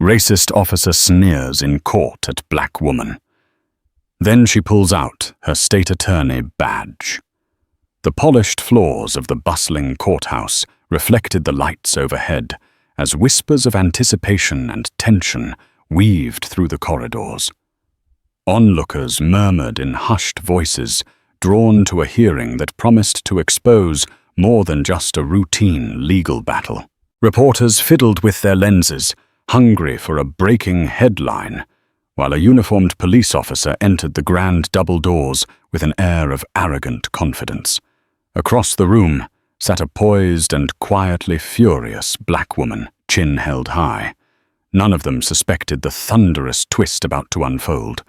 Racist officer sneers in court at black woman. Then she pulls out her state attorney badge. The polished floors of the bustling courthouse reflected the lights overhead as whispers of anticipation and tension weaved through the corridors. Onlookers murmured in hushed voices, drawn to a hearing that promised to expose more than just a routine legal battle. Reporters fiddled with their lenses, hungry for a breaking headline, while a uniformed police officer entered the grand double doors with an air of arrogant confidence. Across the room sat a poised and quietly furious black woman, chin held high. None of them suspected the thunderous twist about to unfold.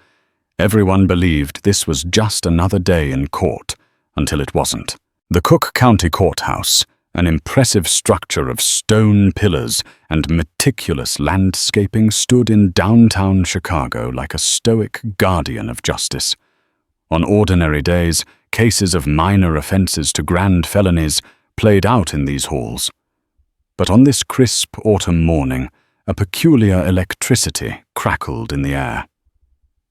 Everyone believed this was just another day in court, until it wasn't. The Cook County Courthouse, an impressive structure of stone pillars and meticulous landscaping, stood in downtown Chicago like a stoic guardian of justice. On ordinary days, cases of minor offenses to grand felonies played out in these halls. But on this crisp autumn morning, a peculiar electricity crackled in the air.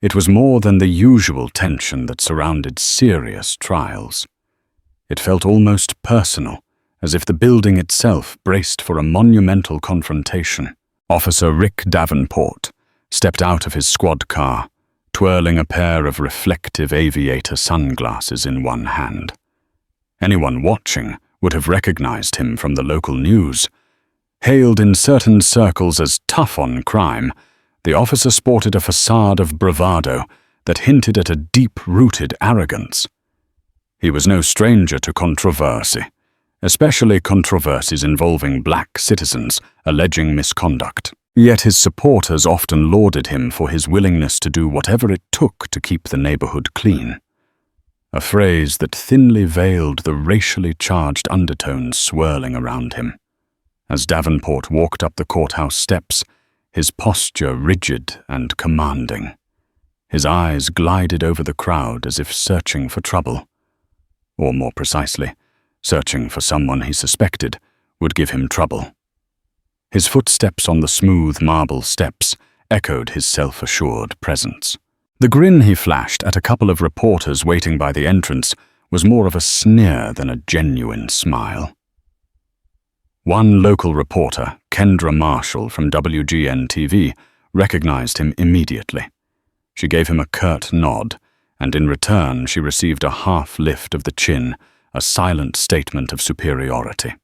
It was more than the usual tension that surrounded serious trials. It felt almost personal, as if the building itself braced for a monumental confrontation. Officer Rick Davenport stepped out of his squad car, twirling a pair of reflective aviator sunglasses in one hand. Anyone watching would have recognized him from the local news. Hailed in certain circles as tough on crime, the officer sported a facade of bravado that hinted at a deep-rooted arrogance. He was no stranger to controversy, especially controversies involving black citizens alleging misconduct. Yet his supporters often lauded him for his willingness to do whatever it took to keep the neighborhood clean. A phrase that thinly veiled the racially charged undertones swirling around him. As Davenport walked up the courthouse steps, his posture rigid and commanding. His eyes glided over the crowd as if searching for trouble. Or more precisely, searching for someone he suspected would give him trouble. His footsteps on the smooth marble steps echoed his self-assured presence. The grin he flashed at a couple of reporters waiting by the entrance was more of a sneer than a genuine smile. One local reporter, Kendra Marshall from WGN-TV, recognized him immediately. She gave him a curt nod, and in return she received a half lift of the chin, a silent statement of superiority.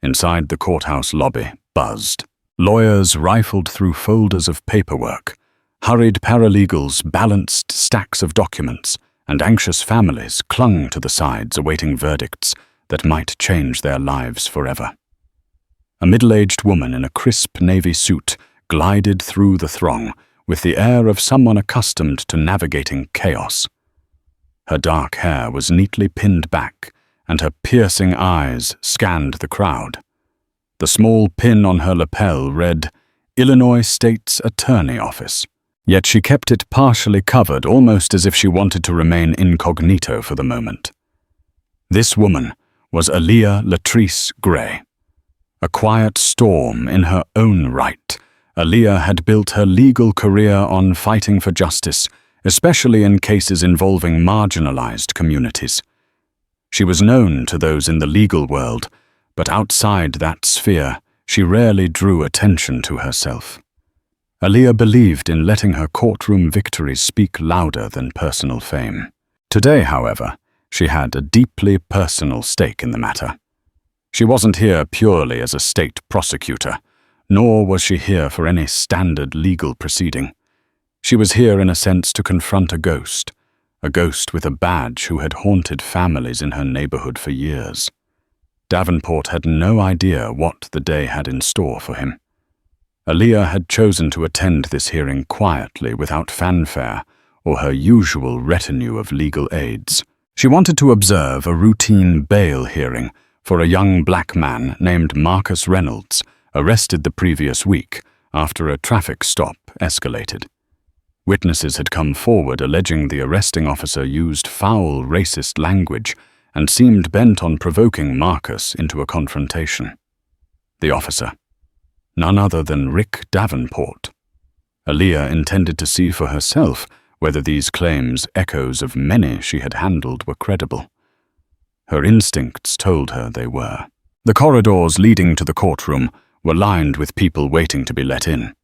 Inside the courthouse lobby buzzed. Lawyers rifled through folders of paperwork. Hurried paralegals balanced stacks of documents, and anxious families clung to the sides awaiting verdicts that might change their lives forever. A middle-aged woman in a crisp navy suit glided through the throng with the air of someone accustomed to navigating chaos. Her dark hair was neatly pinned back, and her piercing eyes scanned the crowd. The small pin on her lapel read, "Illinois State's Attorney Office," yet she kept it partially covered, almost as if she wanted to remain incognito for the moment. This woman was Aaliyah Latrice Gray. A quiet storm in her own right, Aaliyah had built her legal career on fighting for justice, especially in cases involving marginalized communities. She was known to those in the legal world, but outside that sphere, she rarely drew attention to herself. Aaliyah believed in letting her courtroom victories speak louder than personal fame. Today, however, she had a deeply personal stake in the matter. She wasn't here purely as a state prosecutor, nor was she here for any standard legal proceeding. She was here in a sense to confront a ghost with a badge who had haunted families in her neighborhood for years. Davenport had no idea what the day had in store for him. Aaliyah had chosen to attend this hearing quietly without fanfare or her usual retinue of legal aides. She wanted to observe a routine bail hearing for a young black man named Marcus Reynolds, arrested the previous week after a traffic stop escalated. Witnesses had come forward alleging the arresting officer used foul racist language and seemed bent on provoking Marcus into a confrontation. The officer, none other than Rick Davenport. Aaliyah intended to see for herself whether these claims, echoes of many she had handled, were credible. Her instincts told her they were. The corridors leading to the courtroom were lined with people waiting to be let in.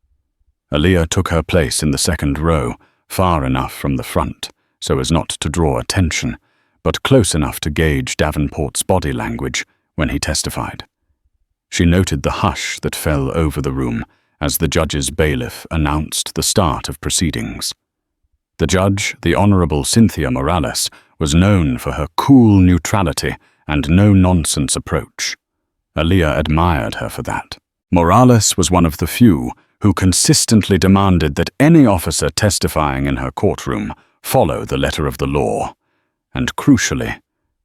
Aaliyah took her place in the second row, far enough from the front so as not to draw attention, but close enough to gauge Davenport's body language when he testified. She noted the hush that fell over the room as the judge's bailiff announced the start of proceedings. The judge, the Honorable Cynthia Morales, was known for her cool neutrality and no-nonsense approach. Aaliyah admired her for that. Morales was one of the few who consistently demanded that any officer testifying in her courtroom follow the letter of the law, and crucially,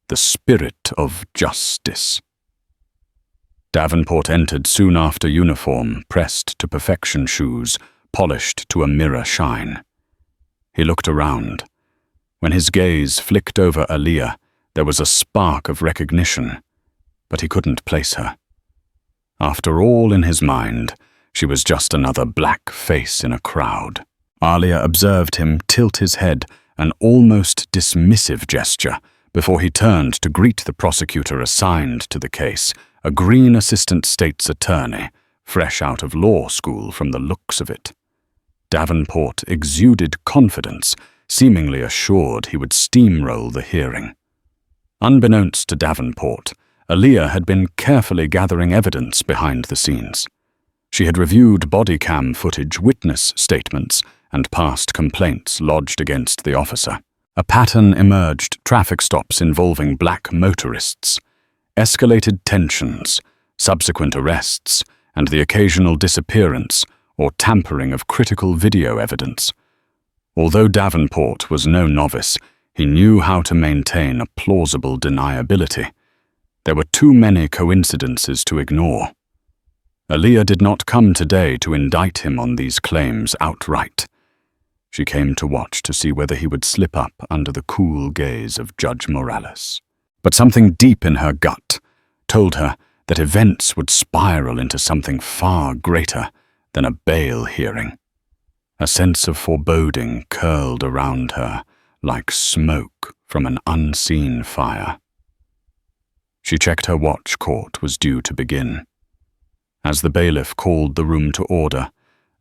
the spirit of justice. Davenport entered soon after uniform, pressed to perfection shoes, polished to a mirror shine. He looked around. When his gaze flicked over Aaliyah, there was a spark of recognition, but he couldn't place her. After all, in his mind, she was just another black face in a crowd. Aaliyah observed him tilt his head, an almost dismissive gesture, before he turned to greet the prosecutor assigned to the case, a green assistant state's attorney, fresh out of law school from the looks of it. Davenport exuded confidence, seemingly assured he would steamroll the hearing. Unbeknownst to Davenport, Aaliyah had been carefully gathering evidence behind the scenes. She had reviewed body cam footage, witness statements, and past complaints lodged against the officer. A pattern emerged: traffic stops involving black motorists, escalated tensions, subsequent arrests, and the occasional disappearance or tampering of critical video evidence. Although Davenport was no novice, he knew how to maintain a plausible deniability. There were too many coincidences to ignore. Aaliyah did not come today to indict him on these claims outright. She came to watch to see whether he would slip up under the cool gaze of Judge Morales. But something deep in her gut told her that events would spiral into something far greater than a bail hearing. A sense of foreboding curled around her like smoke from an unseen fire. She checked her watch. Court was due to begin. As the bailiff called the room to order,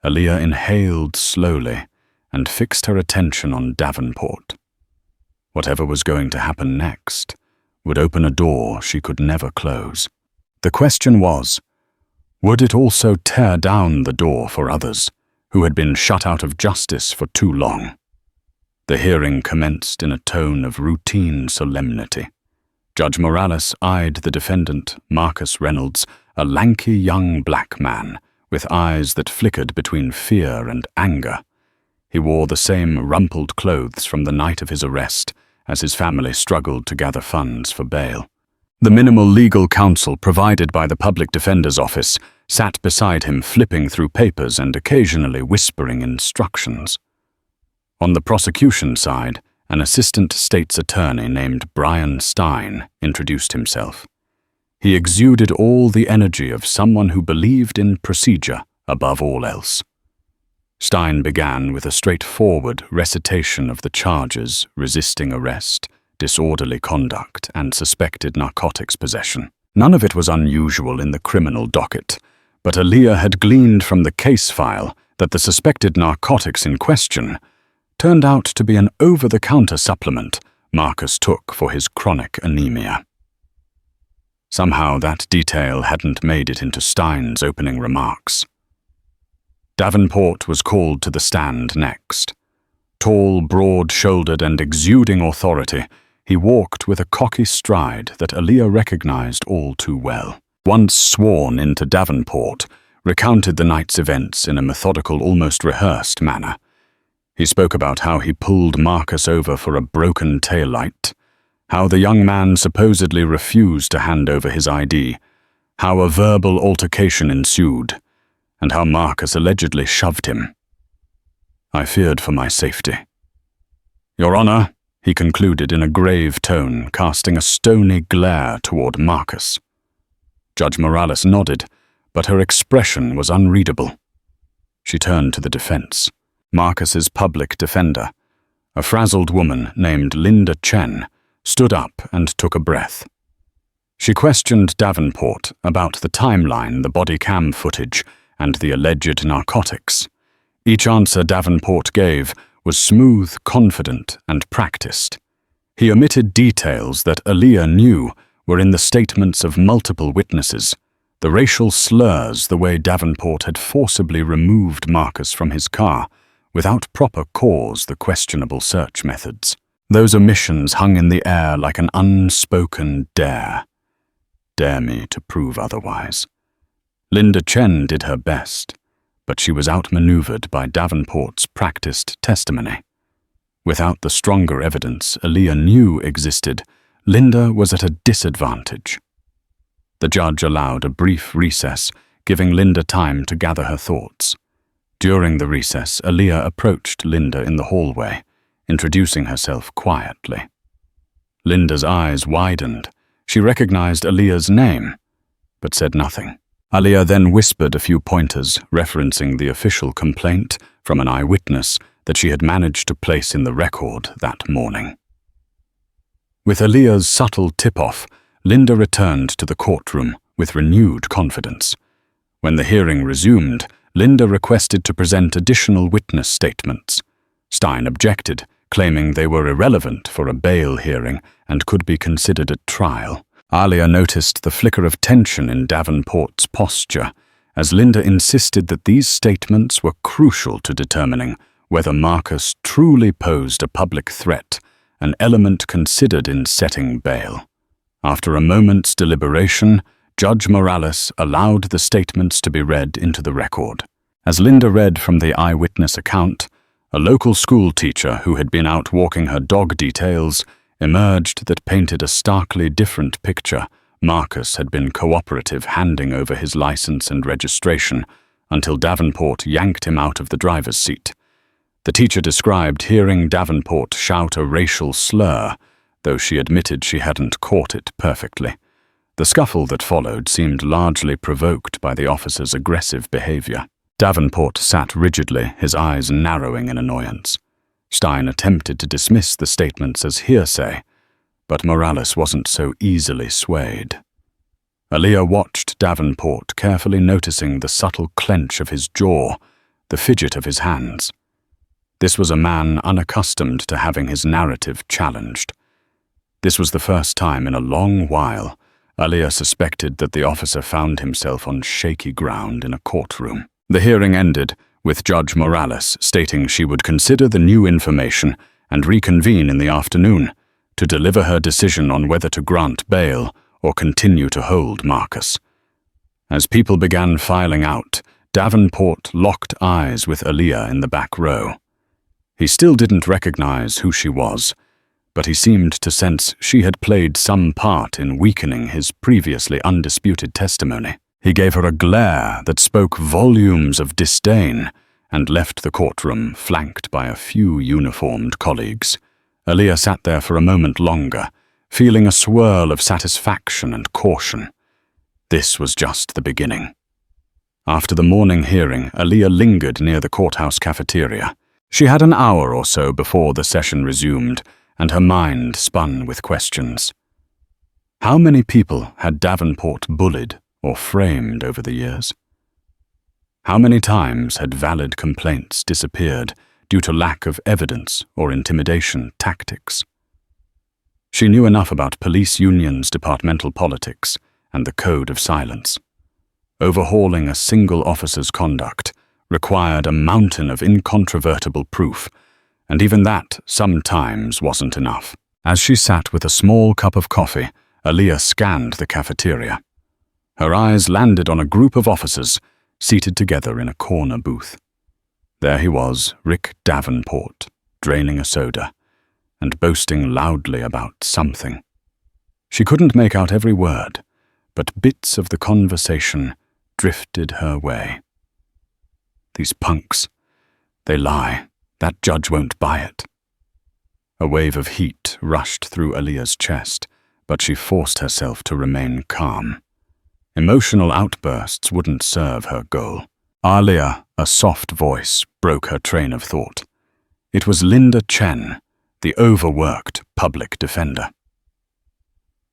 Aaliyah inhaled slowly and fixed her attention on Davenport. Whatever was going to happen next would open a door she could never close. The question was, would it also tear down the door for others who had been shut out of justice for too long? The hearing commenced in a tone of routine solemnity. Judge Morales eyed the defendant, Marcus Reynolds, a lanky young black man with eyes that flickered between fear and anger. He wore the same rumpled clothes from the night of his arrest as his family struggled to gather funds for bail. The minimal legal counsel provided by the public defender's office sat beside him, flipping through papers and occasionally whispering instructions. On the prosecution side, an assistant state's attorney named Brian Stein introduced himself. He exuded all the energy of someone who believed in procedure above all else. Stein began with a straightforward recitation of the charges: resisting arrest, disorderly conduct, and suspected narcotics possession. None of it was unusual in the criminal docket, but Aaliyah had gleaned from the case file that the suspected narcotics in question turned out to be an over-the-counter supplement Marcus took for his chronic anemia. Somehow that detail hadn't made it into Stein's opening remarks. Davenport was called to the stand next. Tall, broad-shouldered, and exuding authority, he walked with a cocky stride that Aaliyah recognized all too well. Once sworn into, Davenport recounted the night's events in a methodical, almost rehearsed manner. He spoke about how he pulled Marcus over for a broken taillight, how the young man supposedly refused to hand over his ID, how a verbal altercation ensued, and how Marcus allegedly shoved him. I feared for my safety. Your Honor, he concluded in a grave tone, casting a stony glare toward Marcus. Judge Morales nodded, but her expression was unreadable. She turned to the defense. Marcus's public defender, a frazzled woman named Linda Chen, stood up and took a breath. She questioned Davenport about the timeline, the body cam footage, and the alleged narcotics. Each answer Davenport gave was smooth, confident, and practiced. He omitted details that Aaliyah knew were in the statements of multiple witnesses, the racial slurs, the way Davenport had forcibly removed Marcus from his car, without proper cause, the questionable search methods. Those omissions hung in the air like an unspoken dare. Dare me to prove otherwise. Linda Chen did her best, but she was outmaneuvered by Davenport's practiced testimony. Without the stronger evidence Aaliyah knew existed, Linda was at a disadvantage. The judge allowed a brief recess, giving Linda time to gather her thoughts. During the recess, Aaliyah approached Linda in the hallway, introducing herself quietly. Linda's eyes widened. She recognized Aaliyah's name, but said nothing. Aaliyah then whispered a few pointers, referencing the official complaint from an eyewitness that she had managed to place in the record that morning. With Aaliyah's subtle tip-off, Linda returned to the courtroom with renewed confidence. When the hearing resumed, Linda requested to present additional witness statements. Stein objected, claiming they were irrelevant for a bail hearing and could be considered at trial. Aaliyah noticed the flicker of tension in Davenport's posture, as Linda insisted that these statements were crucial to determining whether Marcus truly posed a public threat, an element considered in setting bail. After a moment's deliberation, Judge Morales allowed the statements to be read into the record. As Linda read from the eyewitness account, a local school teacher who had been out walking her dog details emerged that painted a starkly different picture. Marcus had been cooperative, handing over his license and registration until Davenport yanked him out of the driver's seat. The teacher described hearing Davenport shout a racial slur, though she admitted she hadn't caught it perfectly. The scuffle that followed seemed largely provoked by the officer's aggressive behavior. Davenport sat rigidly, his eyes narrowing in annoyance. Stein attempted to dismiss the statements as hearsay, but Morales wasn't so easily swayed. Aaliyah watched Davenport, carefully noticing the subtle clench of his jaw, the fidget of his hands. This was a man unaccustomed to having his narrative challenged. This was the first time in a long while Aaliyah suspected that the officer found himself on shaky ground in a courtroom. The hearing ended, with Judge Morales stating she would consider the new information and reconvene in the afternoon to deliver her decision on whether to grant bail or continue to hold Marcus. As people began filing out, Davenport locked eyes with Aaliyah in the back row. He still didn't recognize who she was, but he seemed to sense she had played some part in weakening his previously undisputed testimony. He gave her a glare that spoke volumes of disdain and left the courtroom flanked by a few uniformed colleagues. Aaliyah sat there for a moment longer, feeling a swirl of satisfaction and caution. This was just the beginning. After the morning hearing, Aaliyah lingered near the courthouse cafeteria. She had an hour or so before the session resumed, and her mind spun with questions. How many people had Davenport bullied or framed over the years? How many times had valid complaints disappeared due to lack of evidence or intimidation tactics? She knew enough about police unions, departmental politics, and the code of silence. Overhauling a single officer's conduct required a mountain of incontrovertible proof, and even that sometimes wasn't enough. As she sat with a small cup of coffee, Aaliyah scanned the cafeteria. Her eyes landed on a group of officers seated together in a corner booth. There he was, Rick Davenport, draining a soda and boasting loudly about something. She couldn't make out every word, but bits of the conversation drifted her way. These punks, they lie. That judge won't buy it. A wave of heat rushed through Aaliyah's chest, but she forced herself to remain calm. Emotional outbursts wouldn't serve her goal. Alia, a soft voice, broke her train of thought. It was Linda Chen, the overworked public defender.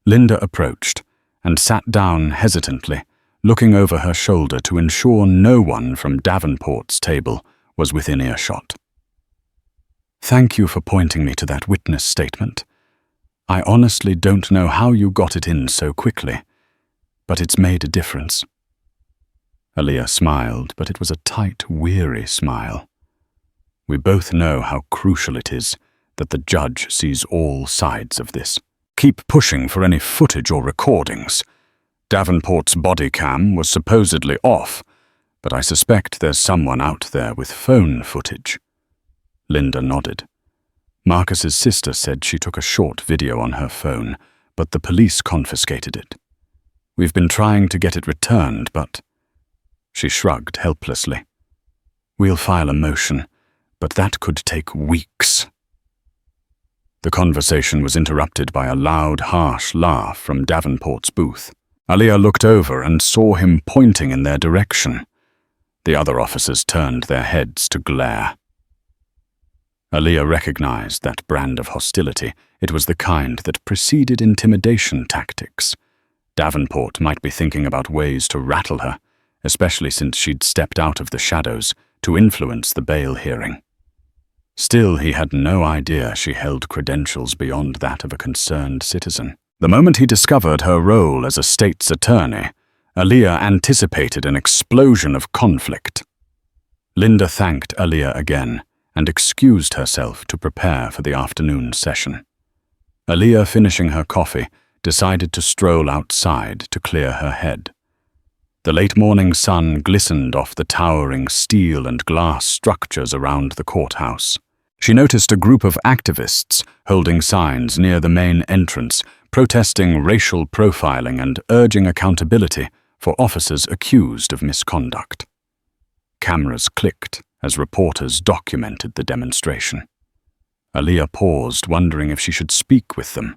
Linda approached and sat down hesitantly, looking over her shoulder to ensure no one from Davenport's table was within earshot. "Thank you for pointing me to that witness statement. I honestly don't know how you got it in so quickly, but it's made a difference." Alia smiled, but it was a tight, weary smile. "We both know how crucial it is that the judge sees all sides of this. Keep pushing for any footage or recordings. Davenport's body cam was supposedly off, but I suspect there's someone out there with phone footage." Linda nodded. Marcus's sister said she took a short video on her phone, but the police confiscated it. "We've been trying to get it returned, but—" She shrugged helplessly. "We'll file a motion, but that could take weeks." The conversation was interrupted by a loud, harsh laugh from Davenport's booth. Alia looked over and saw him pointing in their direction. The other officers turned their heads to glare. Alia recognized that brand of hostility. It was the kind that preceded intimidation tactics. Davenport might be thinking about ways to rattle her, especially since she'd stepped out of the shadows to influence the bail hearing. Still, he had no idea she held credentials beyond that of a concerned citizen. The moment he discovered her role as a state's attorney, Alia anticipated an explosion of conflict. Linda thanked Alia again and excused herself to prepare for the afternoon session. Alia, finishing her coffee, decided to stroll outside to clear her head. The late morning sun glistened off the towering steel and glass structures around the courthouse. She noticed a group of activists holding signs near the main entrance, protesting racial profiling and urging accountability for officers accused of misconduct. Cameras clicked as reporters documented the demonstration. Alia paused, wondering if she should speak with them,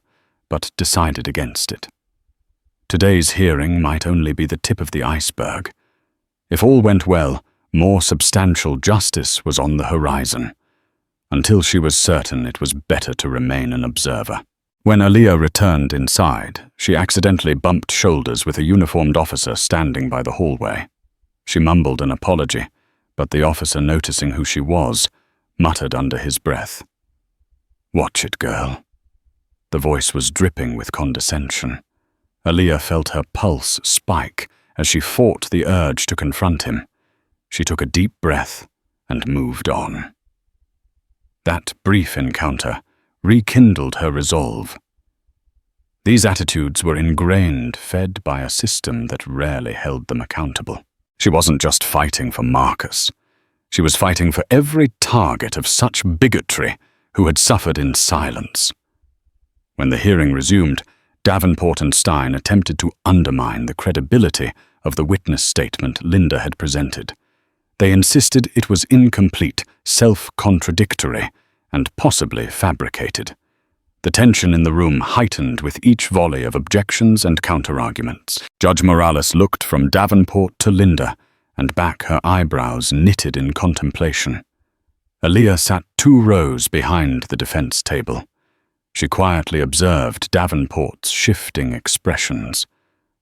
but decided against it. Today's hearing might only be the tip of the iceberg. If all went well, more substantial justice was on the horizon. Until she was certain, it was better to remain an observer. When Alia returned inside, she accidentally bumped shoulders with a uniformed officer standing by the hallway. She mumbled an apology, but the officer, noticing who she was, muttered under his breath, "Watch it, girl." The voice was dripping with condescension. Alia felt her pulse spike as she fought the urge to confront him. She took a deep breath and moved on. That brief encounter rekindled her resolve. These attitudes were ingrained, fed by a system that rarely held them accountable. She wasn't just fighting for Marcus. She was fighting for every target of such bigotry who had suffered in silence. When the hearing resumed, Davenport and Stein attempted to undermine the credibility of the witness statement Linda had presented. They insisted it was incomplete, self-contradictory, and possibly fabricated. The tension in the room heightened with each volley of objections and counterarguments. Judge Morales looked from Davenport to Linda, and back, her eyebrows knitted in contemplation. Alia sat 2 rows behind the defense table. She quietly observed Davenport's shifting expressions.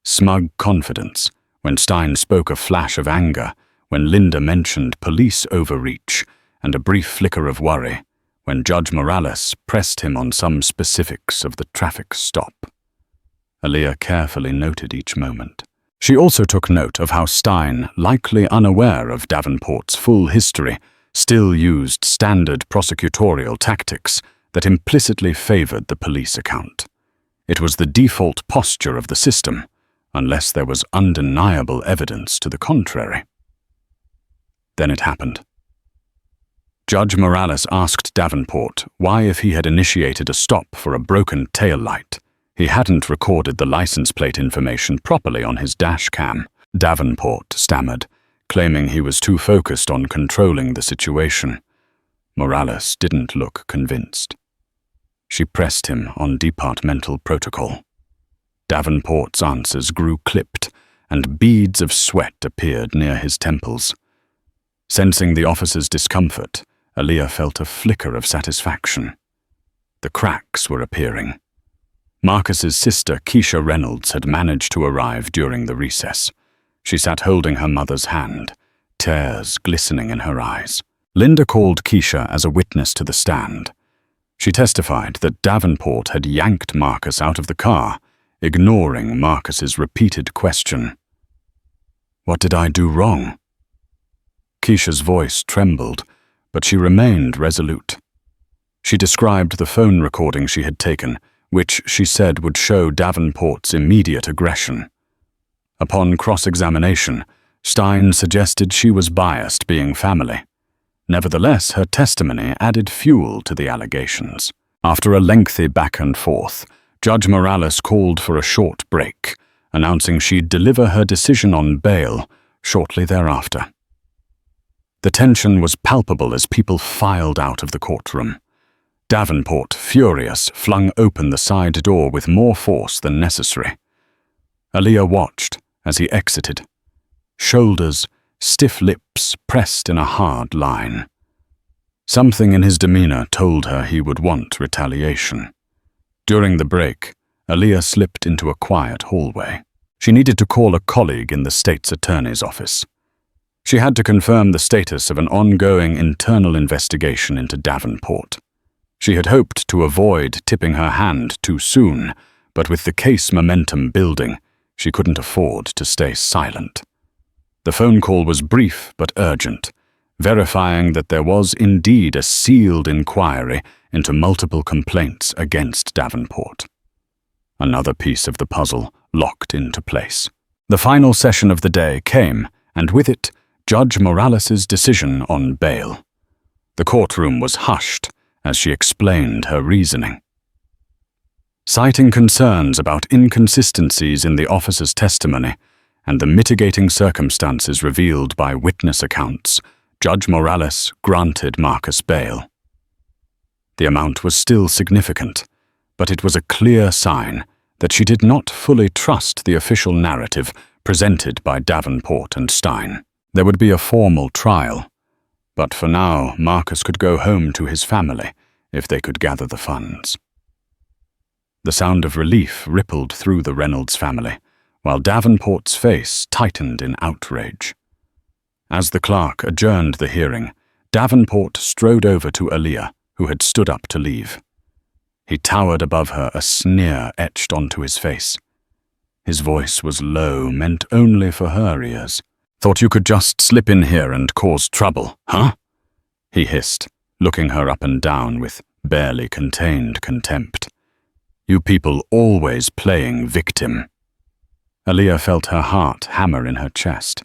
Smug confidence when Stein spoke, a flash of anger when Linda mentioned police overreach, and a brief flicker of worry when Judge Morales pressed him on some specifics of the traffic stop. Alia carefully noted each moment. She also took note of how Stein, likely unaware of Davenport's full history, still used standard prosecutorial tactics that implicitly favored the police account. It was the default posture of the system, unless there was undeniable evidence to the contrary. Then it happened. Judge Morales asked Davenport why, if he had initiated a stop for a broken tail light, he hadn't recorded the license plate information properly on his dash cam. Davenport stammered, claiming he was too focused on controlling the situation. Morales didn't look convinced. She pressed him on departmental protocol. Davenport's answers grew clipped, and beads of sweat appeared near his temples. Sensing the officer's discomfort, Aaliyah felt a flicker of satisfaction. The cracks were appearing. Marcus's sister, Keisha Reynolds, had managed to arrive during the recess. She sat holding her mother's hand, tears glistening in her eyes. Linda called Keisha as a witness to the stand. She testified that Davenport had yanked Marcus out of the car, ignoring Marcus's repeated question. "What did I do wrong?" Keisha's voice trembled, but she remained resolute. She described the phone recording she had taken, which she said would show Davenport's immediate aggression. Upon cross-examination, Stein suggested she was biased, being family. Nevertheless, her testimony added fuel to the allegations. After a lengthy back and forth, Judge Morales called for a short break, announcing she'd deliver her decision on bail shortly thereafter. The tension was palpable as people filed out of the courtroom. Davenport, furious, flung open the side door with more force than necessary. Aaliyah watched as he exited. Shoulders, stiff lips pressed in a hard line. Something in his demeanor told her he would want retaliation. During the break, Aaliyah slipped into a quiet hallway. She needed to call a colleague in the state's attorney's office. She had to confirm the status of an ongoing internal investigation into Davenport. She had hoped to avoid tipping her hand too soon, but with the case momentum building, she couldn't afford to stay silent. The phone call was brief but urgent, verifying that there was indeed a sealed inquiry into multiple complaints against Davenport. Another piece of the puzzle locked into place. The final session of the day came, and with it, Judge Morales's decision on bail. The courtroom was hushed as she explained her reasoning. Citing concerns about inconsistencies in the officer's testimony and the mitigating circumstances revealed by witness accounts, Judge Morales granted Marcus bail. The amount was still significant, but it was a clear sign that she did not fully trust the official narrative presented by Davenport and Stein. There would be a formal trial, but for now Marcus could go home to his family if they could gather the funds. The sound of relief rippled through the Reynolds family, while Davenport's face tightened in outrage. As the clerk adjourned the hearing, Davenport strode over to Aaliyah, who had stood up to leave. He towered above her, a sneer etched onto his face. His voice was low, meant only for her ears. "Thought you could just slip in here and cause trouble, huh?" he hissed, looking her up and down with barely contained contempt. "You people always playing victim." Aaliyah felt her heart hammer in her chest.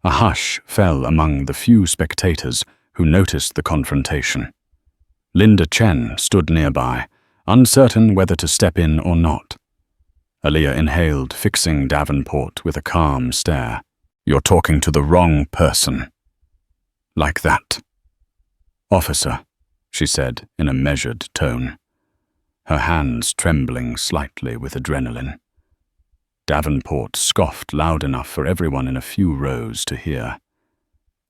A hush fell among the few spectators who noticed the confrontation. Linda Chen stood nearby, uncertain whether to step in or not. Aaliyah inhaled, fixing Davenport with a calm stare. "You're talking to the wrong person." "Like that." "Officer," she said in a measured tone, her hands trembling slightly with adrenaline. Davenport scoffed loud enough for everyone in a few rows to hear.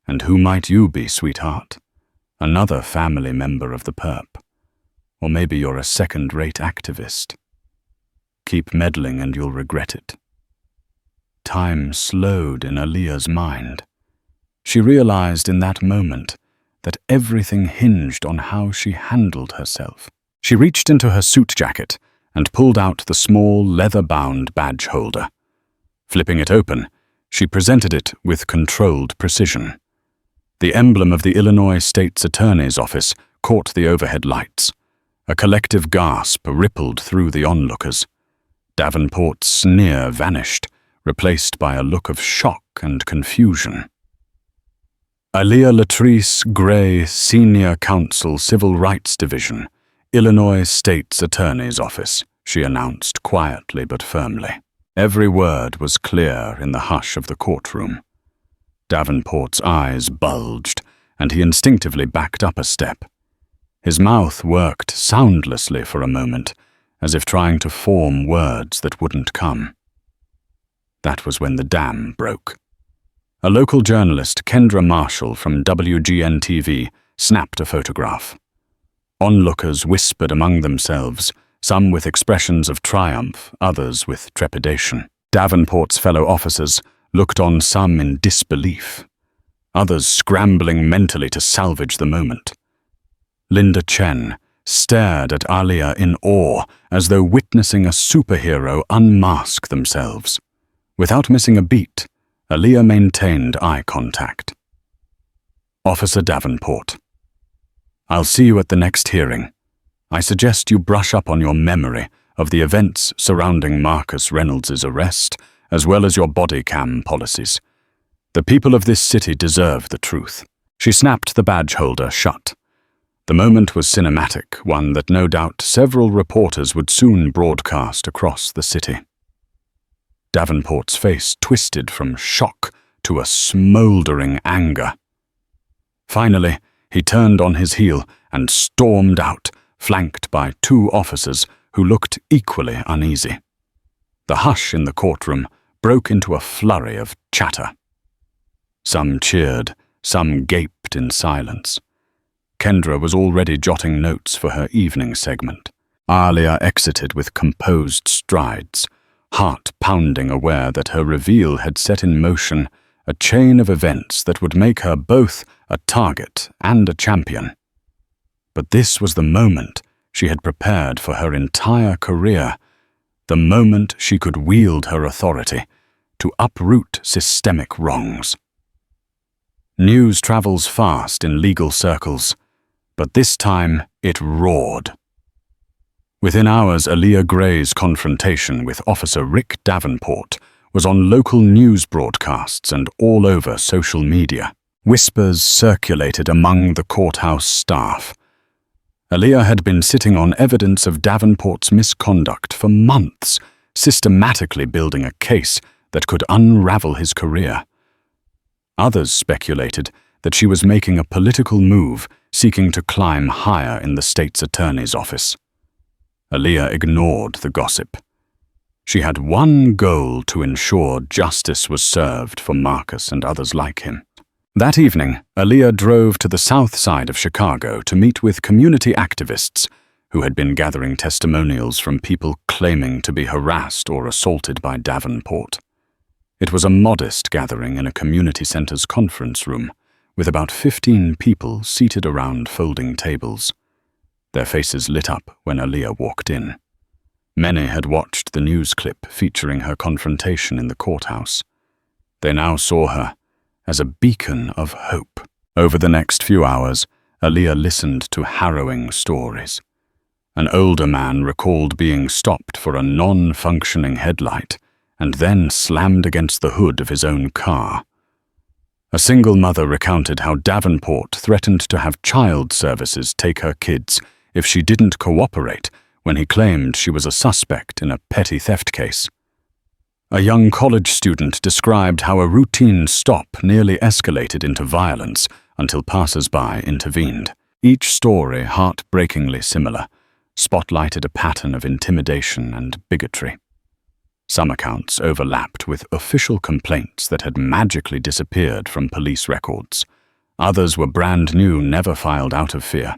"And who might you be, sweetheart? Another family member of the perp? Or maybe you're a second-rate activist? Keep meddling and you'll regret it." Time slowed in Aaliyah's mind. She realized in that moment that everything hinged on how she handled herself. She reached into her suit jacket and pulled out the small, leather-bound badge holder. Flipping it open, she presented it with controlled precision. The emblem of the Illinois State's Attorney's Office caught the overhead lights. A collective gasp rippled through the onlookers. Davenport's sneer vanished, replaced by a look of shock and confusion. "Aaliyah Latrice Gray, Senior Counsel, Civil Rights Division, Illinois State's Attorney's Office," she announced quietly but firmly. Every word was clear in the hush of the courtroom. Davenport's eyes bulged, and he instinctively backed up a step. His mouth worked soundlessly for a moment, as if trying to form words that wouldn't come. That was when the dam broke. A local journalist, Kendra Marshall from WGN-TV, snapped a photograph. Onlookers whispered among themselves, some with expressions of triumph, others with trepidation. Davenport's fellow officers looked on, some in disbelief, others scrambling mentally to salvage the moment. Linda Chen stared at Alia in awe, as though witnessing a superhero unmask themselves. Without missing a beat, Alia maintained eye contact. "Officer Davenport, I'll see you at the next hearing. I suggest you brush up on your memory of the events surrounding Marcus Reynolds' arrest, as well as your body cam policies. The people of this city deserve the truth." She snapped the badge holder shut. The moment was cinematic, one that no doubt several reporters would soon broadcast across the city. Davenport's face twisted from shock to a smoldering anger. Finally, he turned on his heel and stormed out, flanked by two officers who looked equally uneasy. The hush in the courtroom broke into a flurry of chatter. Some cheered, some gaped in silence. Kendra was already jotting notes for her evening segment. Alia exited with composed strides, heart pounding, aware that her reveal had set in motion a chain of events that would make her both a target and a champion. But this was the moment she had prepared for her entire career, the moment she could wield her authority to uproot systemic wrongs. News travels fast in legal circles, but this time it roared. Within hours, Aaliyah Gray's confrontation with Officer Rick Davenport was on local news broadcasts and all over social media. Whispers circulated among the courthouse staff. Aaliyah had been sitting on evidence of Davenport's misconduct for months, systematically building a case that could unravel his career. Others speculated that she was making a political move, seeking to climb higher in the state's attorney's office. Aaliyah ignored the gossip. She had one goal: to ensure justice was served for Marcus and others like him. That evening, Aaliyah drove to the south side of Chicago to meet with community activists who had been gathering testimonials from people claiming to be harassed or assaulted by Davenport. It was a modest gathering in a community center's conference room, with about 15 people seated around folding tables. Their faces lit up when Aaliyah walked in. Many had watched the news clip featuring her confrontation in the courthouse. They now saw her as a beacon of hope. Over the next few hours, Aaliyah listened to harrowing stories. An older man recalled being stopped for a non-functioning headlight and then slammed against the hood of his own car. A single mother recounted how Davenport threatened to have child services take her kids if she didn't cooperate when he claimed she was a suspect in a petty theft case. A young college student described how a routine stop nearly escalated into violence until passers-by intervened. Each story, heartbreakingly similar, spotlighted a pattern of intimidation and bigotry. Some accounts overlapped with official complaints that had magically disappeared from police records. Others were brand new, never filed out of fear.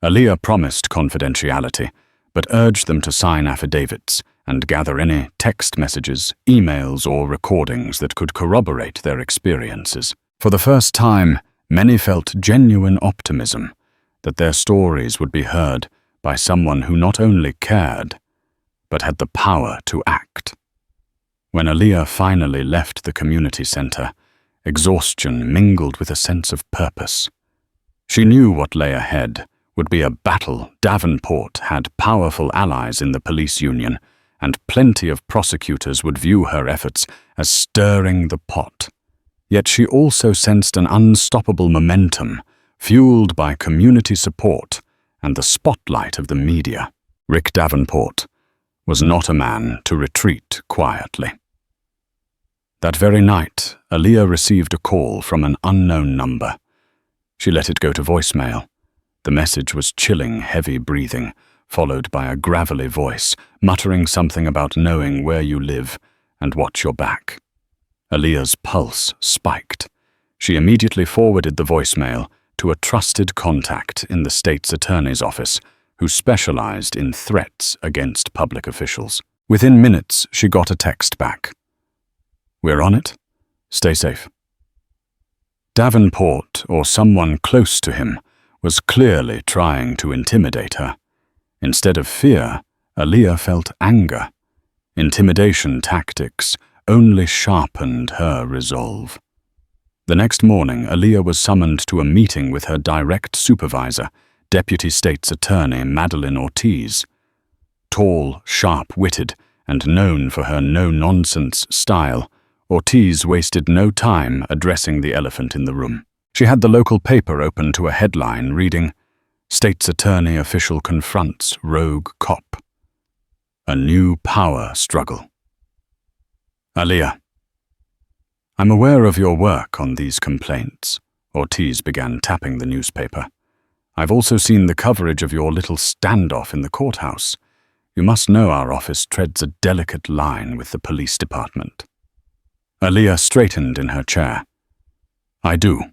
Aaliyah promised confidentiality, but urged them to sign affidavits and gather any text messages, emails, or recordings that could corroborate their experiences. For the first time, many felt genuine optimism that their stories would be heard by someone who not only cared, but had the power to act. When Aaliyah finally left the community center, exhaustion mingled with a sense of purpose. She knew what lay ahead would be a battle. Davenport had powerful allies in the police union, and plenty of prosecutors would view her efforts as stirring the pot. Yet she also sensed an unstoppable momentum, fueled by community support and the spotlight of the media. Rick Davenport was not a man to retreat quietly. That very night, Aaliyah received a call from an unknown number. She let it go to voicemail. The message was chilling, heavy breathing, followed by a gravelly voice muttering something about knowing where you live and watch your back." Aaliyah's pulse spiked. She immediately forwarded the voicemail to a trusted contact in the state's attorney's office who specialized in threats against public officials. Within minutes, she got a text back. "We're on it. Stay safe." Davenport, or someone close to him, was clearly trying to intimidate her. Instead of fear, Aaliyah felt anger. Intimidation tactics only sharpened her resolve. The next morning, Aaliyah was summoned to a meeting with her direct supervisor, Deputy State's Attorney Madeline Ortiz. Tall, sharp-witted, and known for her no-nonsense style, Ortiz wasted no time addressing the elephant in the room. She had the local paper open to a headline reading, "State's Attorney Official Confronts Rogue Cop." A new power struggle. "Aaliyah, I'm aware of your work on these complaints," Ortiz began tapping the newspaper. "I've also seen the coverage of your little standoff in the courthouse. You must know our office treads a delicate line with the police department." Aaliyah straightened in her chair. "I do.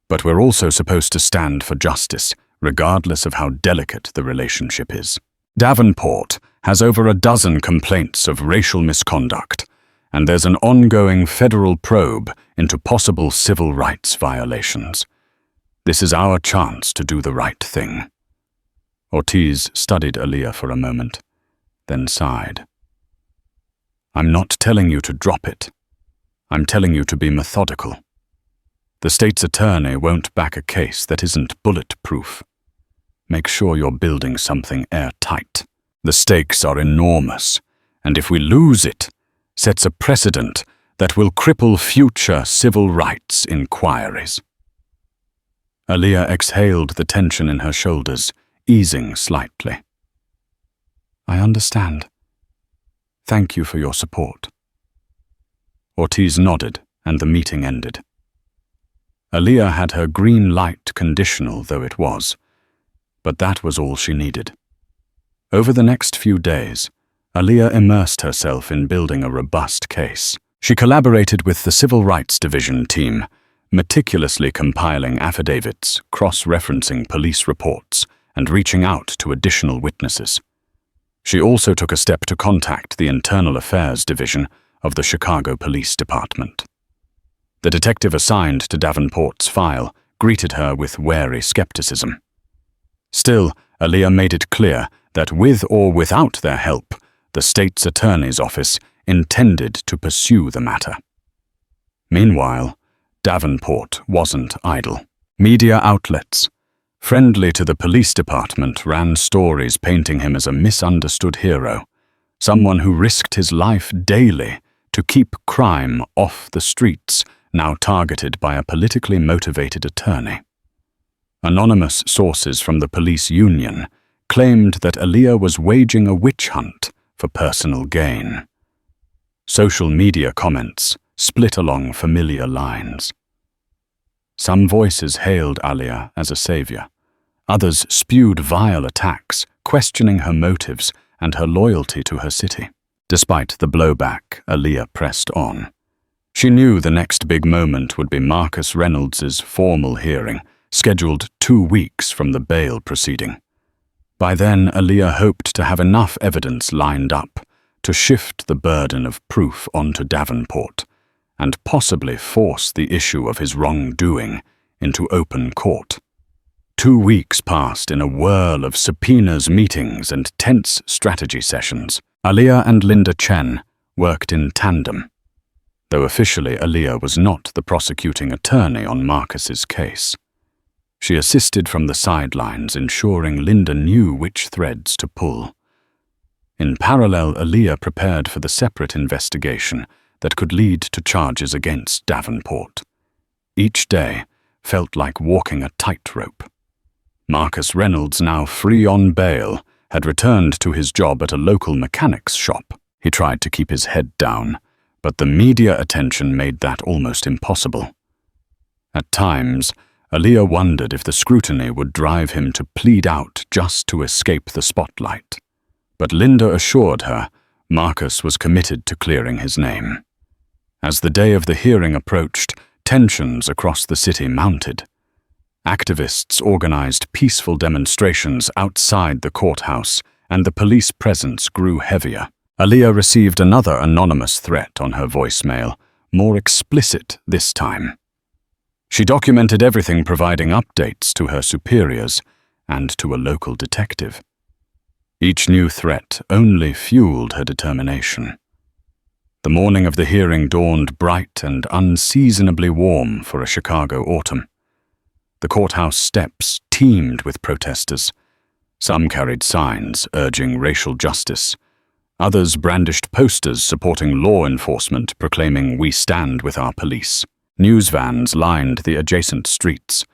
But we're also supposed to stand for justice, regardless of how delicate the relationship is. Davenport has over a dozen complaints of racial misconduct, and there's an ongoing federal probe into possible civil rights violations. This is our chance to do the right thing." Ortiz studied Aaliyah for a moment, then sighed. "I'm not telling you to drop it. I'm telling you to be methodical. The state's attorney won't back a case that isn't bulletproof. Make sure you're building something airtight. The stakes are enormous, and if we lose it, sets a precedent that will cripple future civil rights inquiries." Aaliyah exhaled the tension in her shoulders, easing slightly. "I understand. Thank you for your support." Ortiz nodded, and the meeting ended. Aaliyah had her green light conditional, though it was, but that was all she needed. Over the next few days, Aaliyah immersed herself in building a robust case. She collaborated with the Civil Rights Division team, meticulously compiling affidavits, cross-referencing police reports, and reaching out to additional witnesses. She also took a step to contact the Internal Affairs Division of the Chicago Police Department. The detective assigned to Davenport's file greeted her with wary skepticism. Still, Aaliyah made it clear that with or without their help, the state's attorney's office intended to pursue the matter. Meanwhile, Davenport wasn't idle. Media outlets, friendly to the police department, ran stories painting him as a misunderstood hero, someone who risked his life daily to keep crime off the streets, now targeted by a politically motivated attorney. Anonymous sources from the police union claimed that Aaliyah was waging a witch hunt for personal gain. Social media comments split along familiar lines. Some voices hailed Aaliyah as a savior. Others spewed vile attacks, questioning her motives and her loyalty to her city. Despite the blowback, Aaliyah pressed on. She knew the next big moment would be Marcus Reynolds's formal hearing, scheduled 2 weeks from the bail proceeding. By then, Aaliyah hoped to have enough evidence lined up to shift the burden of proof onto Davenport and possibly force the issue of his wrongdoing into open court. 2 weeks passed in a whirl of subpoenas, meetings, and tense strategy sessions. Aaliyah and Linda Chen worked in tandem, though officially Aaliyah was not the prosecuting attorney on Marcus's case. She assisted from the sidelines, ensuring Linda knew which threads to pull. In parallel, Aaliyah prepared for the separate investigation that could lead to charges against Davenport. Each day felt like walking a tightrope. Marcus Reynolds, now free on bail, had returned to his job at a local mechanics shop. He tried to keep his head down, but the media attention made that almost impossible. At times, Aaliyah wondered if the scrutiny would drive him to plead out just to escape the spotlight. But Linda assured her Marcus was committed to clearing his name. As the day of the hearing approached, tensions across the city mounted. Activists organized peaceful demonstrations outside the courthouse, and the police presence grew heavier. Aaliyah received another anonymous threat on her voicemail, more explicit this time. She documented everything, providing updates to her superiors and to a local detective. Each new threat only fueled her determination. The morning of the hearing dawned bright and unseasonably warm for a Chicago autumn. The courthouse steps teemed with protesters. Some carried signs urging racial justice. Others brandished posters supporting law enforcement, proclaiming, "We stand with our police." News vans lined the adjacent streets.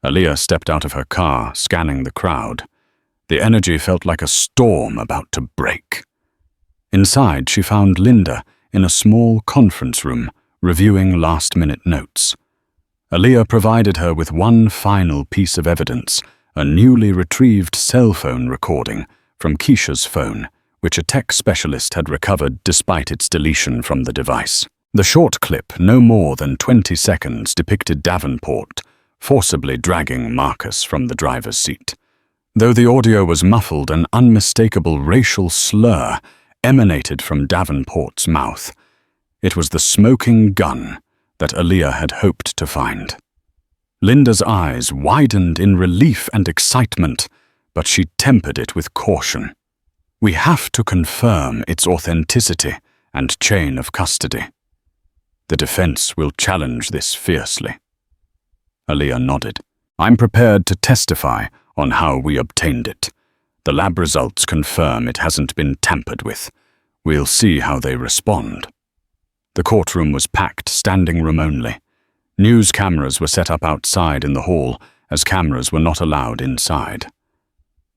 Aaliyah stepped out of her car, scanning the crowd. The energy felt like a storm about to break. Inside, she found Linda in a small conference room, reviewing last-minute notes. Aaliyah provided her with one final piece of evidence, a newly retrieved cell phone recording from Keisha's phone, which a tech specialist had recovered despite its deletion from the device. The short clip, no more than 20 seconds, depicted Davenport forcibly dragging Marcus from the driver's seat. Though the audio was muffled, an unmistakable racial slur emanated from Davenport's mouth. It was the smoking gun that Aaliyah had hoped to find. Linda's eyes widened in relief and excitement, but she tempered it with caution. "We have to confirm its authenticity and chain of custody. The defense will challenge this fiercely." Aaliyah nodded. "I'm prepared to testify on how we obtained it. The lab results confirm it hasn't been tampered with. We'll see how they respond." The courtroom was packed, standing room only. News cameras were set up outside in the hall, as cameras were not allowed inside.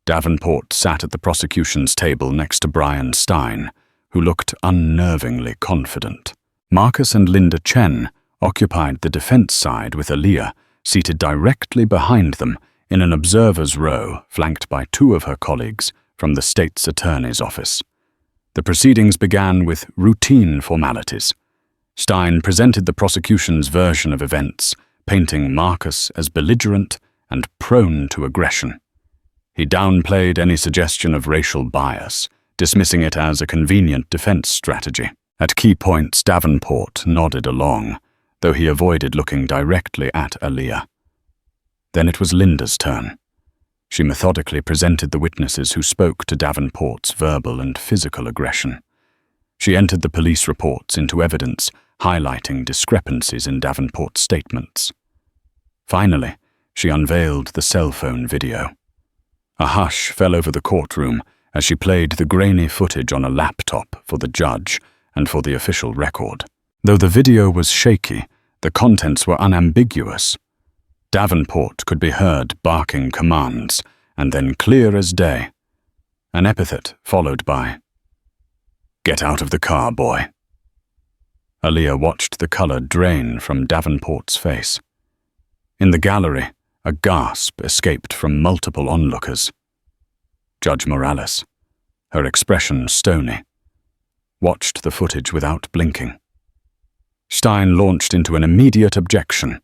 Davenport sat at the prosecution's table next to Brian Stein, who looked unnervingly confident. Marcus and Linda Chen occupied the defense side, with Aaliyah seated directly behind them in an observer's row, flanked by two of her colleagues from the state's attorney's office. The proceedings began with routine formalities. Stein presented the prosecution's version of events, painting Marcus as belligerent and prone to aggression. He downplayed any suggestion of racial bias, dismissing it as a convenient defense strategy. At key points, Davenport nodded along, though he avoided looking directly at Aaliyah. Then it was Linda's turn. She methodically presented the witnesses who spoke to Davenport's verbal and physical aggression. She entered the police reports into evidence, highlighting discrepancies in Davenport's statements. Finally, she unveiled the cell phone video. A hush fell over the courtroom as she played the grainy footage on a laptop for the judge and for the official record. Though the video was shaky, the contents were unambiguous. Davenport could be heard barking commands, and then clear as day, an epithet followed by, "Get out of the car, boy." Aaliyah watched the color drain from Davenport's face. In the gallery, a gasp escaped from multiple onlookers. Judge Morales, her expression stony, watched the footage without blinking. Stein launched into an immediate objection.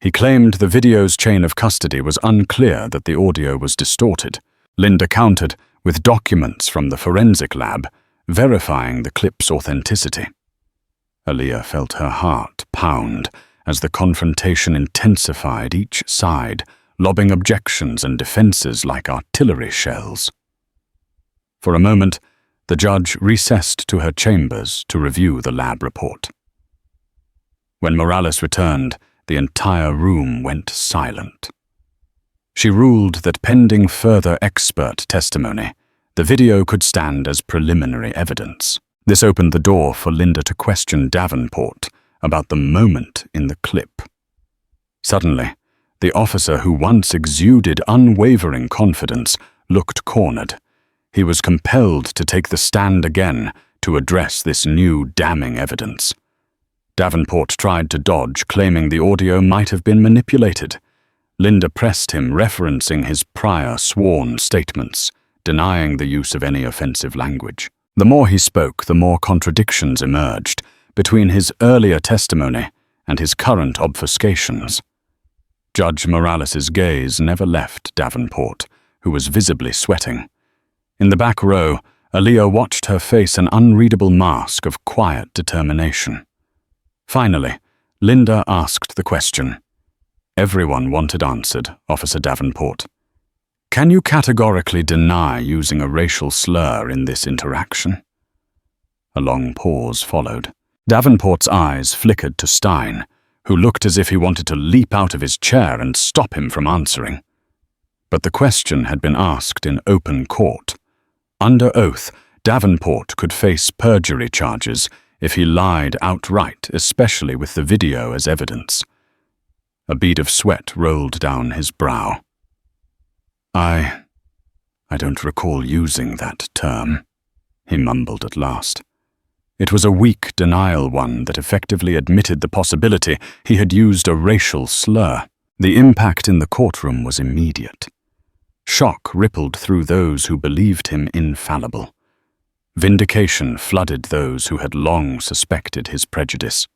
He claimed the video's chain of custody was unclear, that the audio was distorted. Linda countered with documents from the forensic lab, verifying the clip's authenticity. Aaliyah felt her heart pound as the confrontation intensified, each side lobbing objections and defenses like artillery shells. For a moment, the judge recessed to her chambers to review the lab report. When Morales returned, the entire room went silent. She ruled that pending further expert testimony, the video could stand as preliminary evidence. This opened the door for Linda to question Davenport about the moment in the clip. Suddenly, the officer who once exuded unwavering confidence looked cornered. He was compelled to take the stand again to address this new damning evidence. Davenport tried to dodge, claiming the audio might have been manipulated. Linda pressed him, referencing his prior sworn statements, denying the use of any offensive language. The more he spoke, the more contradictions emerged between his earlier testimony and his current obfuscations. Judge Morales's gaze never left Davenport, who was visibly sweating. In the back row, Aaliyah watched her face an unreadable mask of quiet determination. Finally, Linda asked the question. Everyone wanted answered, Officer Davenport. Can you categorically deny using a racial slur in this interaction? A long pause followed. Davenport's eyes flickered to Stein, who looked as if he wanted to leap out of his chair and stop him from answering. But the question had been asked in open court. Under oath, Davenport could face perjury charges if he lied outright, especially with the video as evidence. A bead of sweat rolled down his brow. I don't recall using that term, he mumbled at last. It was a weak denial, one that effectively admitted the possibility he had used a racial slur. The impact in the courtroom was immediate. Shock rippled through those who believed him infallible. Vindication flooded those who had long suspected his prejudice.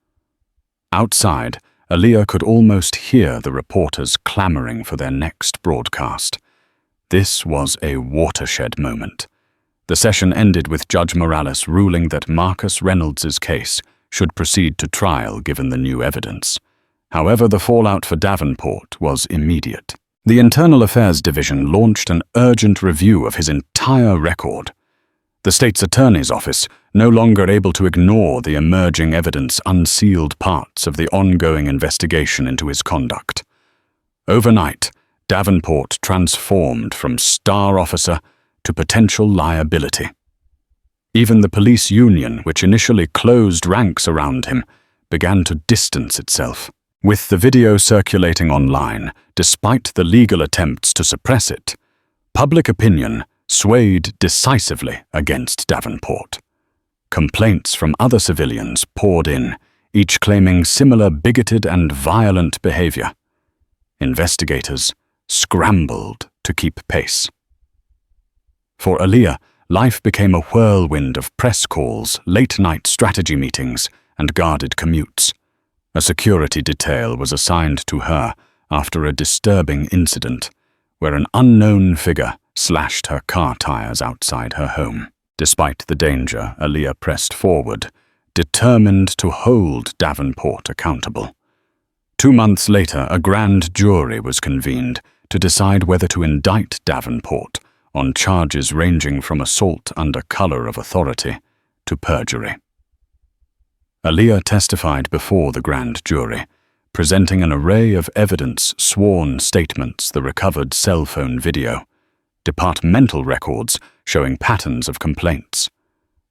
Outside, Aaliyah could almost hear the reporters clamoring for their next broadcast. This was a watershed moment. The session ended with Judge Morales ruling that Marcus Reynolds's case should proceed to trial given the new evidence. However, the fallout for Davenport was immediate. The Internal Affairs Division launched an urgent review of his entire record. The state's attorney's office, no longer able to ignore the emerging evidence, unsealed parts of the ongoing investigation into his conduct. Overnight, Davenport transformed from star officer to potential liability. Even the police union, which initially closed ranks around him, began to distance itself. With the video circulating online, despite the legal attempts to suppress it, public opinion swayed decisively against Davenport. Complaints from other civilians poured in, each claiming similar bigoted and violent behavior. Investigators scrambled to keep pace. For Aaliyah, life became a whirlwind of press calls, late-night strategy meetings, and guarded commutes. A security detail was assigned to her after a disturbing incident where an unknown figure slashed her car tires outside her home. Despite the danger, Aaliyah pressed forward, determined to hold Davenport accountable. 2 months later, a grand jury was convened to decide whether to indict Davenport on charges ranging from assault under color of authority to perjury. Aaliyah testified before the grand jury, presenting an array of evidence, sworn statements, the recovered cell phone video, departmental records showing patterns of complaints.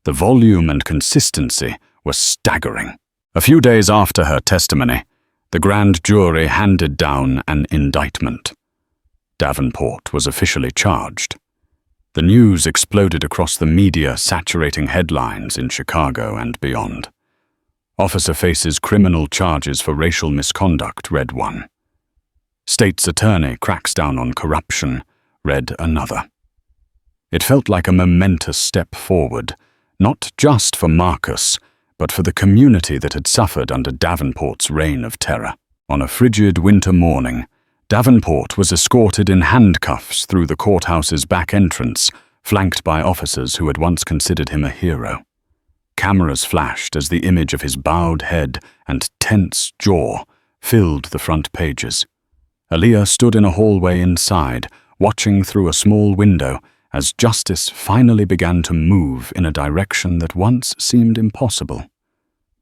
The volume and consistency were staggering. A few days after her testimony, the grand jury handed down an indictment. Davenport was officially charged. The news exploded across the media, saturating headlines in Chicago and beyond. Officer faces criminal charges for racial misconduct, read one. State's attorney cracks down on corruption, read another. It felt like a momentous step forward, not just for Marcus, but for the community that had suffered under Davenport's reign of terror. On a frigid winter morning, Davenport was escorted in handcuffs through the courthouse's back entrance, flanked by officers who had once considered him a hero. Cameras flashed as the image of his bowed head and tense jaw filled the front pages. Aaliyah stood in a hallway inside, watching through a small window as justice finally began to move in a direction that once seemed impossible.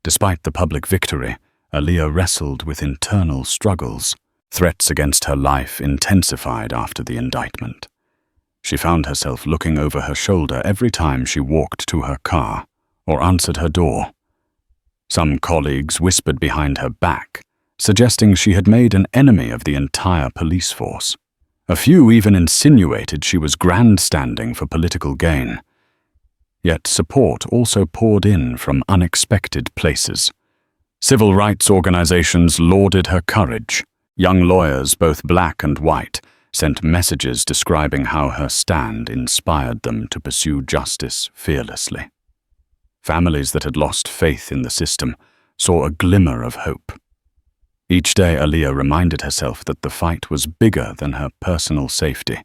Despite the public victory, Aaliyah wrestled with internal struggles. Threats against her life intensified after the indictment. She found herself looking over her shoulder every time she walked to her car or answered her door. Some colleagues whispered behind her back, suggesting she had made an enemy of the entire police force. A few even insinuated she was grandstanding for political gain. Yet support also poured in from unexpected places. Civil rights organizations lauded her courage. Young lawyers, both black and white, sent messages describing how her stand inspired them to pursue justice fearlessly. Families that had lost faith in the system saw a glimmer of hope. Each day, Aaliyah reminded herself that the fight was bigger than her personal safety.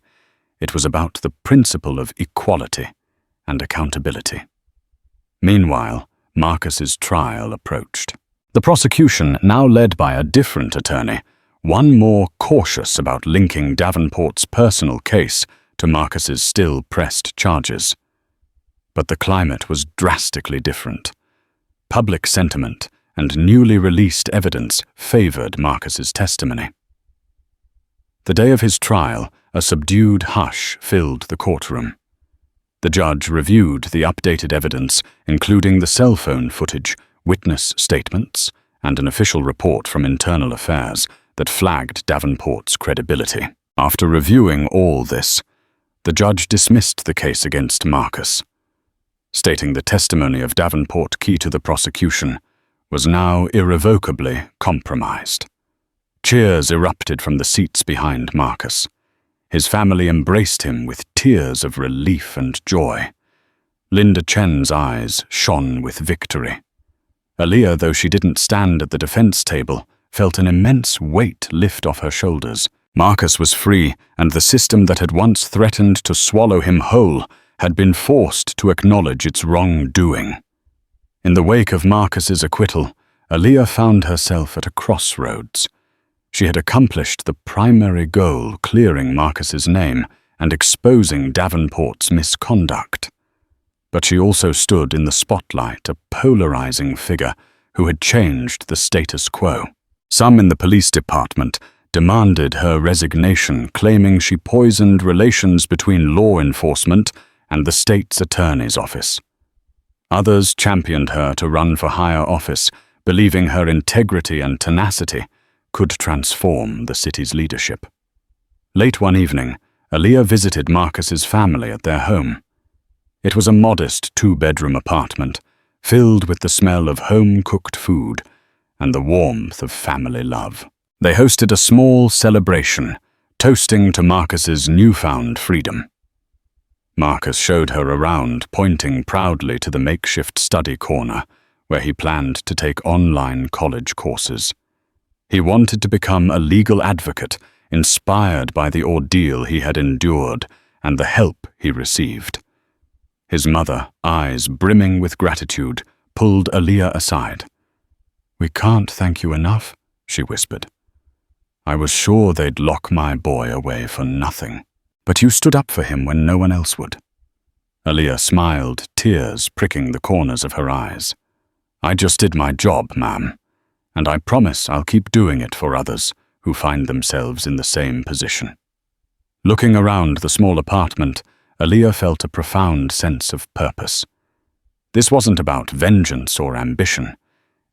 It was about the principle of equality and accountability. Meanwhile, Marcus's trial approached. The prosecution, now led by a different attorney, one more cautious about linking Davenport's personal case to Marcus's still pressed charges. But the climate was drastically different. Public sentiment and newly released evidence favored Marcus's testimony. The day of his trial, a subdued hush filled the courtroom. The judge reviewed the updated evidence, including the cell phone footage, witness statements, and an official report from Internal Affairs that flagged Davenport's credibility. After reviewing all this, the judge dismissed the case against Marcus, stating the testimony of Davenport, key to the prosecution, was now irrevocably compromised. Cheers erupted from the seats behind Marcus. His family embraced him with tears of relief and joy. Linda Chen's eyes shone with victory. Aaliyah, though she didn't stand at the defense table, felt an immense weight lift off her shoulders. Marcus was free, and the system that had once threatened to swallow him whole had been forced to acknowledge its wrongdoing. In the wake of Marcus's acquittal, Aaliyah found herself at a crossroads. She had accomplished the primary goal, clearing Marcus's name and exposing Davenport's misconduct. But she also stood in the spotlight, a polarizing figure who had changed the status quo. Some in the police department demanded her resignation, claiming she poisoned relations between law enforcement and the state's attorney's office. Others championed her to run for higher office, believing her integrity and tenacity could transform the city's leadership. Late one evening, Aaliyah visited Marcus's family at their home. It was a modest 2-bedroom apartment, filled with the smell of home-cooked food and the warmth of family love. They hosted a small celebration, toasting to Marcus's newfound freedom. Marcus showed her around, pointing proudly to the makeshift study corner, where he planned to take online college courses. He wanted to become a legal advocate, inspired by the ordeal he had endured and the help he received. His mother, eyes brimming with gratitude, pulled Aaliyah aside. "We can't thank you enough," she whispered. "I was sure they'd lock my boy away for nothing. But you stood up for him when no one else would." Aaliyah smiled, tears pricking the corners of her eyes. "I just did my job, ma'am, and I promise I'll keep doing it for others who find themselves in the same position." Looking around the small apartment, Aaliyah felt a profound sense of purpose. This wasn't about vengeance or ambition.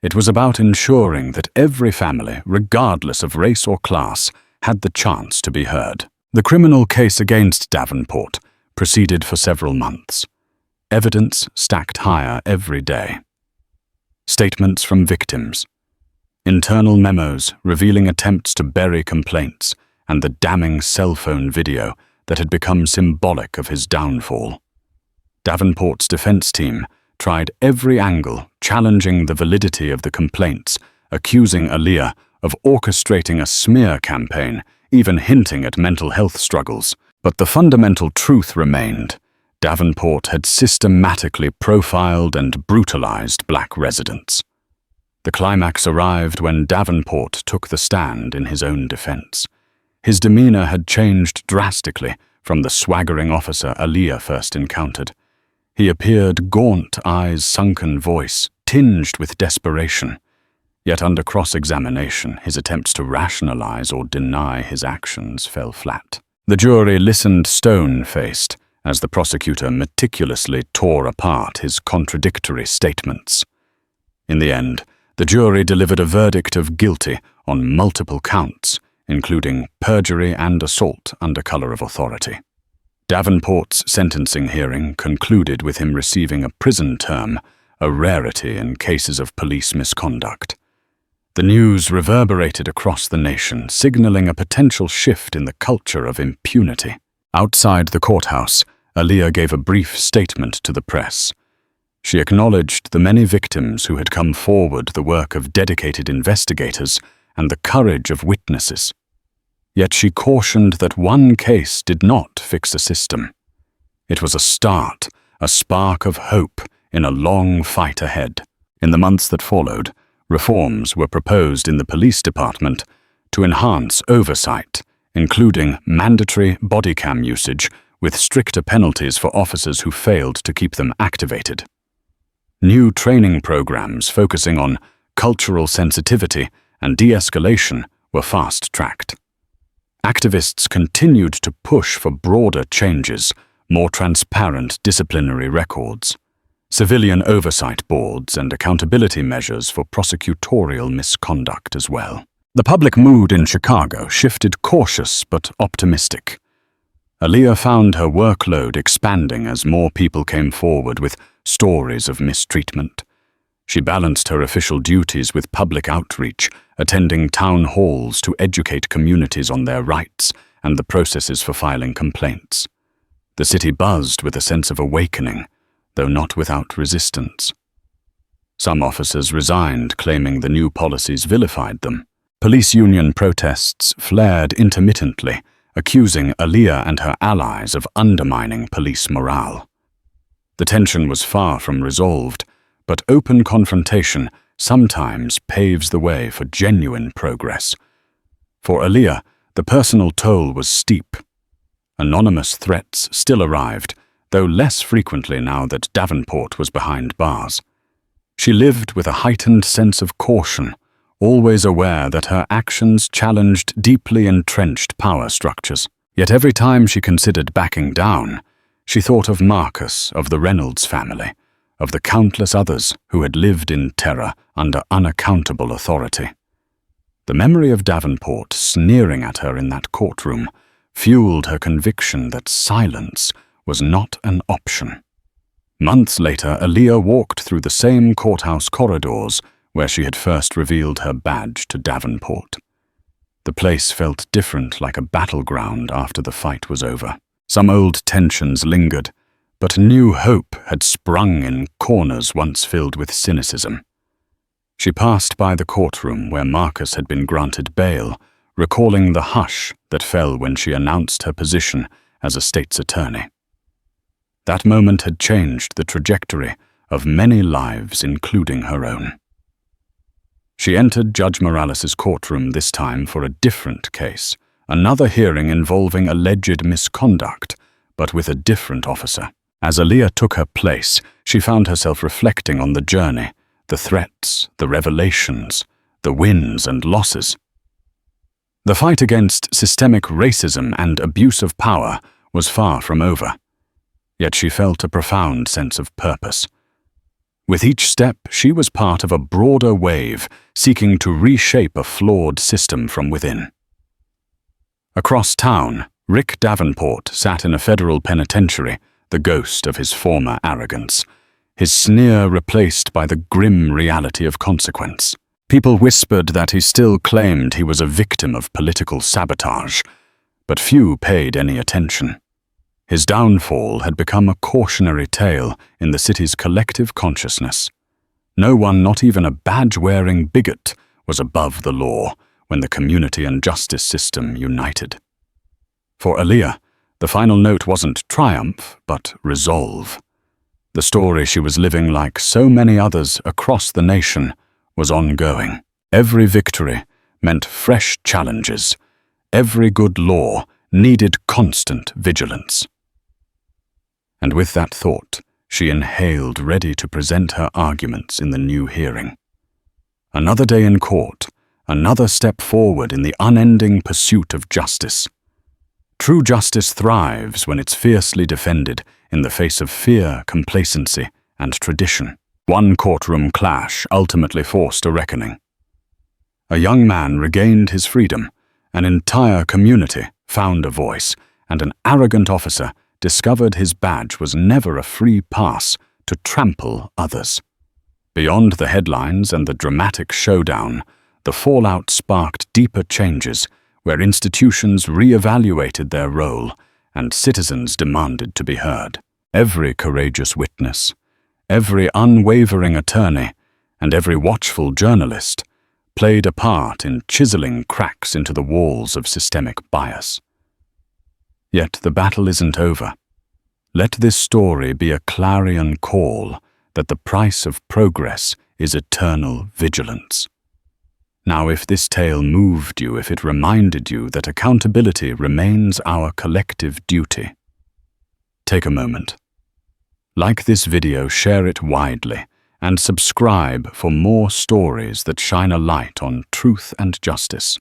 It was about ensuring that every family, regardless of race or class, had the chance to be heard. The criminal case against Davenport proceeded for several months. Evidence stacked higher every day. Statements from victims, internal memos revealing attempts to bury complaints, and the damning cell phone video that had become symbolic of his downfall. Davenport's defense team tried every angle, challenging the validity of the complaints, accusing Aaliyah of orchestrating a smear campaign, even hinting at mental health struggles. But the fundamental truth remained. Davenport had systematically profiled and brutalized black residents. The climax arrived when Davenport took the stand in his own defense. His demeanor had changed drastically from the swaggering officer Aaliyah first encountered. He appeared gaunt, eyes sunken, voice tinged with desperation. Yet under cross-examination, his attempts to rationalize or deny his actions fell flat. The jury listened stone-faced as the prosecutor meticulously tore apart his contradictory statements. In the end, the jury delivered a verdict of guilty on multiple counts, including perjury and assault under color of authority. Davenport's sentencing hearing concluded with him receiving a prison term, a rarity in cases of police misconduct. The news reverberated across the nation, signaling a potential shift in the culture of impunity. Outside the courthouse, Aaliyah gave a brief statement to the press. She acknowledged the many victims who had come forward, the work of dedicated investigators, and the courage of witnesses. Yet she cautioned that one case did not fix a system. It was a start, a spark of hope in a long fight ahead. In the months that followed, reforms were proposed in the police department to enhance oversight, including mandatory body cam usage with stricter penalties for officers who failed to keep them activated. New training programs focusing on cultural sensitivity and de-escalation were fast-tracked. Activists continued to push for broader changes, more transparent disciplinary records, civilian oversight boards, and accountability measures for prosecutorial misconduct as well. The public mood in Chicago shifted cautious but optimistic. Aaliyah found her workload expanding as more people came forward with stories of mistreatment. She balanced her official duties with public outreach, attending town halls to educate communities on their rights and the processes for filing complaints. The city buzzed with a sense of awakening, though not without resistance. Some officers resigned, claiming the new policies vilified them. Police union protests flared intermittently, accusing Aaliyah and her allies of undermining police morale. The tension was far from resolved, but open confrontation sometimes paves the way for genuine progress. For Aaliyah, the personal toll was steep. Anonymous threats still arrived, though less frequently now that Davenport was behind bars. She lived with a heightened sense of caution, always aware that her actions challenged deeply entrenched power structures. Yet every time she considered backing down, she thought of Marcus, of the Reynolds family, of the countless others who had lived in terror under unaccountable authority. The memory of Davenport sneering at her in that courtroom fueled her conviction that silence was not an option. Months later, Aaliyah walked through the same courthouse corridors where she had first revealed her badge to Davenport. The place felt different, like a battleground after the fight was over. Some old tensions lingered, but new hope had sprung in corners once filled with cynicism. She passed by the courtroom where Marcus had been granted bail, recalling the hush that fell when she announced her position as a state's attorney. That moment had changed the trajectory of many lives, including her own. She entered Judge Morales' courtroom this time for a different case, another hearing involving alleged misconduct, but with a different officer. As Aaliyah took her place, she found herself reflecting on the journey, the threats, the revelations, the wins and losses. The fight against systemic racism and abuse of power was far from over, yet she felt a profound sense of purpose. With each step, she was part of a broader wave seeking to reshape a flawed system from within. Across town, Rick Davenport sat in a federal penitentiary, the ghost of his former arrogance, his sneer replaced by the grim reality of consequence. People whispered that he still claimed he was a victim of political sabotage, but few paid any attention. His downfall had become a cautionary tale in the city's collective consciousness. No one, not even a badge-wearing bigot, was above the law when the community and justice system united. For Aaliyah, the final note wasn't triumph, but resolve. The story she was living, like so many others across the nation, was ongoing. Every victory meant fresh challenges. Every good law needed constant vigilance. And with that thought, she inhaled, ready to present her arguments in the new hearing. Another day in court, another step forward in the unending pursuit of justice. True justice thrives when it's fiercely defended in the face of fear, complacency, and tradition. One courtroom clash ultimately forced a reckoning. A young man regained his freedom, an entire community found a voice, and an arrogant officer discovered his badge was never a free pass to trample others. Beyond the headlines and the dramatic showdown, the fallout sparked deeper changes where institutions re-evaluated their role and citizens demanded to be heard. Every courageous witness, Every unwavering attorney and every watchful journalist played a part in chiseling cracks into the walls of systemic bias. Yet the battle isn't over. Let this story be a clarion call that the price of progress is eternal vigilance. Now, if this tale moved you, if it reminded you that accountability remains our collective duty, take a moment. Like this video, share it widely, and subscribe for more stories that shine a light on truth and justice.